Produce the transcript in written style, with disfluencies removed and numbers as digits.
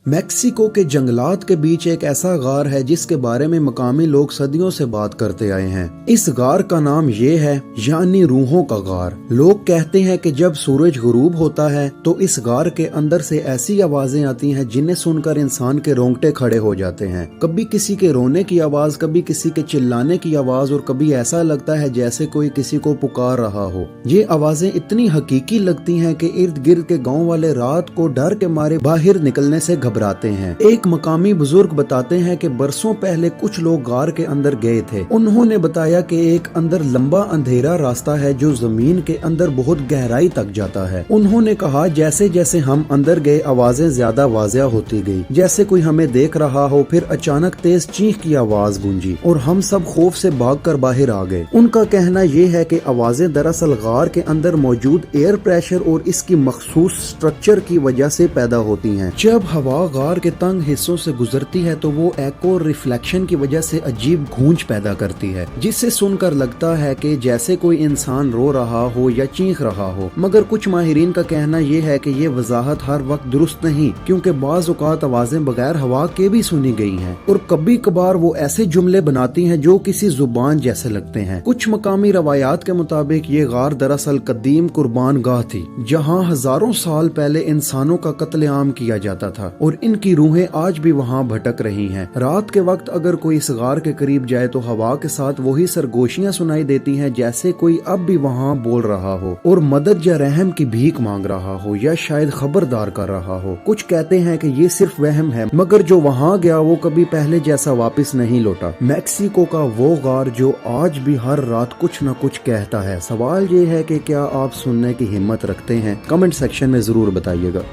Mexico के जंगलात के बीच एक ऐसा गार है जिसके बारे में मकामी लोग सदियों से बात करते आए हैं। इस गार का नाम ये है, यानी रूहों का गार। लोग कहते हैं कि जब सूरज गुरूब होता है तो इस गार के अंदर से ऐसी आवाजें आती हैं जिन्हें सुनकर इंसान के रोंगटे खड़े हो जाते हैं। कभी किसी के रोने की आवाज, कभी किसी के चिल्लाने की आवाज, और कभी ऐसा लगता है जैसे कोई किसी को पुकार रहा हो। ये आवाजें इतनी हकीकी लगती हैं कि इर्द गिर्द के गाँव वाले रात को डर के मारे बाहर निकलने से घबराते हैं। एक मकामी बुजुर्ग बताते हैं कि बरसों पहले कुछ लोग गार के अंदर गए थे। उन्होंने बताया कि एक अंदर लंबा अंधेरा रास्ता है जो जमीन के अंदर बहुत गहराई तक जाता है। उन्होंने कहा जैसे जैसे हम अंदर गए आवाजें ज्यादा वाज़िया होती गई, जैसे कोई हमें देख रहा हो। फिर अचानक तेज चीख की आवाज गूंजी और हम सब खौफ से भागकर बाहर आ गए। उनका कहना यह है कि आवाजें दरअसल गार के अंदर मौजूद एयर प्रेशर और इसकी मखसूस स्ट्रक्चर की वजह से पैदा होती हैं। जब हवा गार के तंग हिस्सों से गुजरती है तो वो एको रिफ्लेक्शन की वजह से अजीब गूंज पैदा करती है, जिससे सुनकर लगता है कि जैसे कोई इंसान रो रहा हो या चीख रहा हो। मगर कुछ माहिरीन का कहना ये है कि ये वजाहत हर वक्त दुरुस्त नहीं, क्योंकि बाज़ औक़ात आवाजें बगैर हवा के भी सुनी गई हैं और कभी कभार वो ऐसे जुमले बनाती हैं जो किसी जुबान जैसे लगते हैं। कुछ मकामी रवायात के मुताबिक ये गार दरअसल कदीम कुर्बान गाह थी, जहाँ हजारों साल पहले इंसानों का कत्लेआम किया जाता था और इनकी रूहें आज भी वहाँ भटक रही हैं। रात के वक्त अगर कोई इस गार के करीब जाए तो हवा के साथ वही सरगोशियां सुनाई देती हैं, जैसे कोई अब भी वहाँ बोल रहा हो और मदद या रहम की भीख मांग रहा हो या शायद खबरदार कर रहा हो। कुछ कहते हैं कि ये सिर्फ वहम है, मगर जो वहाँ गया वो कभी पहले जैसा वापस नहीं लौटा। मैक्सिको का वो गार जो आज भी हर रात कुछ न कुछ कहता है। सवाल ये है कि क्या आप सुनने की हिम्मत रखते हैं? कमेंट सेक्शन में जरूर बताइएगा।